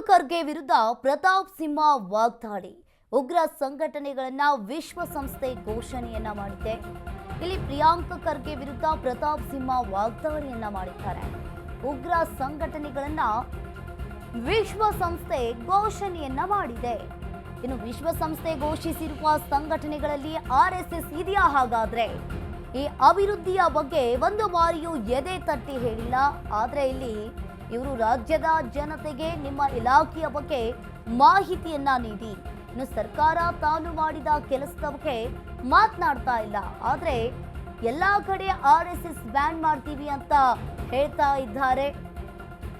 ಖರ್ಗೆ ವಿರುದ್ಧ ಪ್ರತಾಪ್ ಸಿಂಹ ವಾಗ್ದಾಳಿ. ಉಗ್ರ ಸಂಘಟನೆಗಳನ್ನ ವಿಶ್ವಸಂಸ್ಥೆ ಘೋಷಣೆಯನ್ನ ಮಾಡಿದೆ. ಇಲ್ಲಿ ಪ್ರಿಯಾಂಕ್ ಖರ್ಗೆ ವಿರುದ್ಧ ಪ್ರತಾಪ್ ಸಿಂಹ ವಾಗ್ದಾಳಿಯನ್ನ ಮಾಡಿದ್ದಾರೆ. ಉಗ್ರ ಸಂಘಟನೆಗಳನ್ನ ವಿಶ್ವಸಂಸ್ಥೆ ಘೋಷಣೆಯನ್ನ ಮಾಡಿದೆ. ಇನ್ನು ವಿಶ್ವಸಂಸ್ಥೆ ಘೋಷಿಸಿರುವ ಸಂಘಟನೆಗಳಲ್ಲಿ ಆರ್ಎಸ್ಎಸ್ ಇದೆಯಾ? ಹಾಗಾದ್ರೆ ಈ ಅಭಿವೃದ್ಧಿಯ ಬಗ್ಗೆ ಒಂದು ಬಾರಿಯೂ ಎದೆ ತಟ್ಟಿ ಹೇಳಿಲ್ಲ. ಆದ್ರೆ ಇಲ್ಲಿ ಇವರು ರಾಜ್ಯದ ಜನತೆಗೆ ನಿಮ್ಮ ಇಲಾಖೆಯ ಬಗ್ಗೆ ಮಾಹಿತಿಯನ್ನ ನೀಡಿ, ಇನ್ನು ಸರ್ಕಾರ ತಾನು ಮಾಡಿದ ಕೆಲಸದ ಬಗ್ಗೆ ಮಾತನಾಡ್ತಾ ಇಲ್ಲ. ಆದ್ರೆ ಎಲ್ಲಾ ಕಡೆ ಆರ್ಎಸ್ಎಸ್ ಬ್ಯಾನ್ ಮಾಡ್ತೀವಿ ಅಂತ ಹೇಳ್ತಾ ಇದ್ದಾರೆ.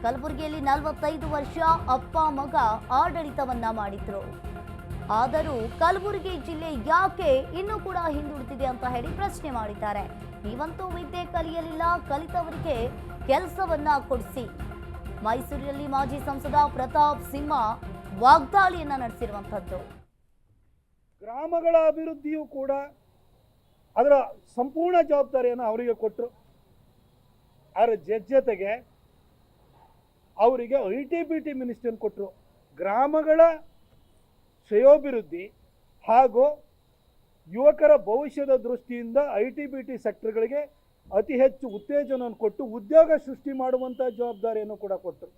ಕಲಬುರಗಿಯಲ್ಲಿ 45 ವರ್ಷ ಅಪ್ಪ ಮಗ ಆಡಳಿತವನ್ನ ಮಾಡಿದ್ರು. ಆದರೂ ಕಲಬುರಗಿ ಜಿಲ್ಲೆ ಯಾಕೆ ಇನ್ನೂ ಕೂಡ ಹಿಂದುಳಿದಿದೆ ಅಂತ ಹೇಳಿ ಪ್ರಶ್ನೆ ಮಾಡಿದ್ದಾರೆ. ನೀವಂತೂ ವಿದ್ಯೆ ಕಲಿಯಲಿಲ್ಲ, ಕಲಿತವರಿಗೆ ಕೆಲಸವನ್ನ ಕೊಡಿಸಿ. ಮೈಸೂರಿನಲ್ಲಿ ಮಾಜಿ ಸಂಸದ ಪ್ರತಾಪ್ ಸಿಂಹ ವಾಗ್ದಾಳಿಯನ್ನ ನಡೆಸಿರುವಂತದ್ದು. ಗ್ರಾಮಗಳ ಅಭಿವೃದ್ಧಿಯೂ ಕೂಡ ಅದರ ಸಂಪೂರ್ಣ ಜವಾಬ್ದಾರಿಯನ್ನು ಅವರಿಗೆ ಕೊಟ್ಟರು. ಅದರ ಜೊತೆಗೆ ಅವರಿಗೆ ITBT ಮಿನಿಸ್ಟ್ರಿ ಕೊಟ್ಟರು. ಗ್ರಾಮಗಳ ಶ್ರೇಯೋಭಿವೃದ್ಧಿ ಹಾಗೂ ಯುವಕರ ಭವಿಷ್ಯದ ದೃಷ್ಟಿಯಿಂದ ITBT ಸೆಕ್ಟರ್ಗಳಿಗೆ ಅತಿ ಹೆಚ್ಚು ಉತ್ತೇಜನವನ್ನು ಕೊಟ್ಟು ಉದ್ಯೋಗ ಸೃಷ್ಟಿ ಮಾಡುವಂಥ ಜವಾಬ್ದಾರಿಯನ್ನು ಕೂಡ ಕೊಟ್ಟರು.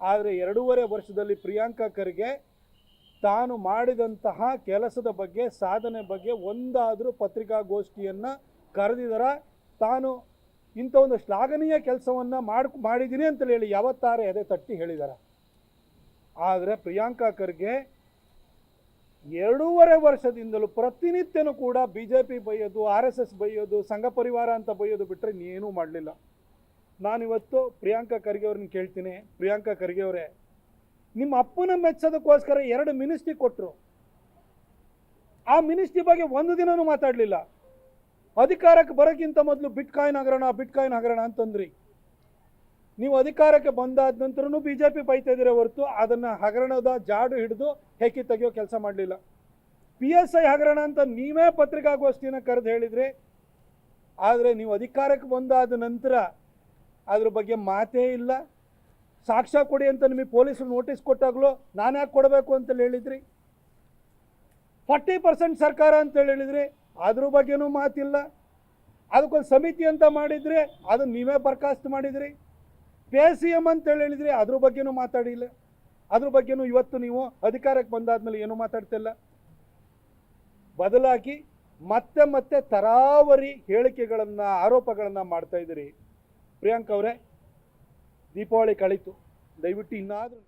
ಆದರೆ 2.5 ವರ್ಷದಲ್ಲಿ ಪ್ರಿಯಾಂಕಾ ಖರ್ಗೆ ತಾನು ಮಾಡಿದಂತಹ ಕೆಲಸದ ಬಗ್ಗೆ, ಸಾಧನೆ ಬಗ್ಗೆ ಒಂದಾದರೂ ಪತ್ರಿಕಾಗೋಷ್ಠಿಯನ್ನು ಕರೆದಿದ್ದಾರೆ. ತಾನು ಇಂಥ ಒಂದು ಶ್ಲಾಘನೀಯ ಕೆಲಸವನ್ನು ಮಾಡಿದ್ದೀನಿ ಅಂತ ಹೇಳಿ ಯಾವತ್ತಾರೆ ಎದೆ ತಟ್ಟಿ ಹೇಳಿದ್ದಾರೆ. ಆದರೆ ಪ್ರಿಯಾಂಕಾ ಖರ್ಗೆ 2.5 ವರ್ಷದಿಂದಲೂ ಪ್ರತಿನಿತ್ಯನೂ ಕೂಡ BJP ಬೈಯೋದು, RSS ಬೈಯೋದು, ಸಂಘ ಪರಿವಾರ ಅಂತ ಬೈಯೋದು ಬಿಟ್ಟರೆ ಇನ್ನೇನೂ ಮಾಡಲಿಲ್ಲ. ನಾನಿವತ್ತು ಪ್ರಿಯಾಂಕಾ ಖರ್ಗೆ ಅವ್ರನ್ನ ಕೇಳ್ತೀನಿ, ಪ್ರಿಯಾಂಕಾ ಖರ್ಗೆ ಅವರೇ, ನಿಮ್ಮ ಅಪ್ಪನ ಮೆಚ್ಚೋದಕ್ಕೋಸ್ಕರ 2 ಮಿನಿಸ್ಟ್ರಿ ಕೊಟ್ಟರು. ಆ ಮಿನಿಸ್ಟ್ರಿ ಬಗ್ಗೆ ಒಂದು ದಿನನೂ ಮಾತಾಡಲಿಲ್ಲ. ಅಧಿಕಾರಕ್ಕೆ ಬರೋಕ್ಕಿಂತ ಮೊದಲು ಬಿಟ್ಕಾಯಿನ್ ಹಗರಣ ಅಂತಂದ್ರಿ. ನೀವು ಅಧಿಕಾರಕ್ಕೆ ಬಂದಾದ ನಂತರನೂ BJP ಬೈತಾ ಇದ್ದೀರ ಹೊರತು ಅದನ್ನು ಹಗರಣದ ಜಾಡು ಹಿಡಿದು ಹೆಕ್ಕಿ ತೆಗೆಯೋ ಕೆಲಸ ಮಾಡಲಿಲ್ಲ. PSI ಹಗರಣ ಅಂತ ನೀವೇ ಪತ್ರಿಕಾಗೋಷ್ಠಿನ ಕರೆದು ಹೇಳಿದ್ರಿ. ಆದರೆ ನೀವು ಅಧಿಕಾರಕ್ಕೆ ಬಂದಾದ ನಂತರ ಅದ್ರ ಬಗ್ಗೆ ಮಾತೇ ಇಲ್ಲ. ಸಾಕ್ಷ್ಯ ಕೊಡಿ ಅಂತ ನಿಮಗೆ ಪೊಲೀಸರು ನೋಟಿಸ್ ಕೊಟ್ಟಾಗಲೂ ನಾನು ಯಾಕೆ ಕೊಡಬೇಕು ಅಂತ ಹೇಳಿದ್ರಿ. 40% ಸರ್ಕಾರ ಅಂತ ಹೇಳಿದ್ರಿ, ಅದ್ರ ಬಗ್ಗೆನೂ ಮಾತಿಲ್ಲ. ಅದಕ್ಕೊಂದು ಸಮಿತಿ ಅಂತ ಮಾಡಿದ್ರಿ, ಅದನ್ನು ನೀವೇ ಬರ್ಖಾಸ್ತು ಮಾಡಿದ್ರಿ. PCM ಅಂತ ಹೇಳಿದ್ರಿ, ಅದ್ರ ಬಗ್ಗೆನೂ ಮಾತಾಡಿಲ್ಲ. ಅದ್ರ ಬಗ್ಗೆನೂ ಇವತ್ತು ನೀವು ಅಧಿಕಾರಕ್ಕೆ ಬಂದಾದ್ಮೇಲೆ ಏನೂ ಮಾತಾಡ್ತಿಲ್ಲ. ಬದಲಾಗಿ ಮತ್ತೆ ತರಾವರಿ ಹೇಳಿಕೆಗಳನ್ನು, ಆರೋಪಗಳನ್ನು ಮಾಡ್ತಾ ಇದ್ದೀರಿ. ಪ್ರಿಯಾಂಕಾ ಅವರೇ, ದೀಪಾವಳಿ ಕಳೀತು, ದಯವಿಟ್ಟು ಇನ್ನಾದರೂ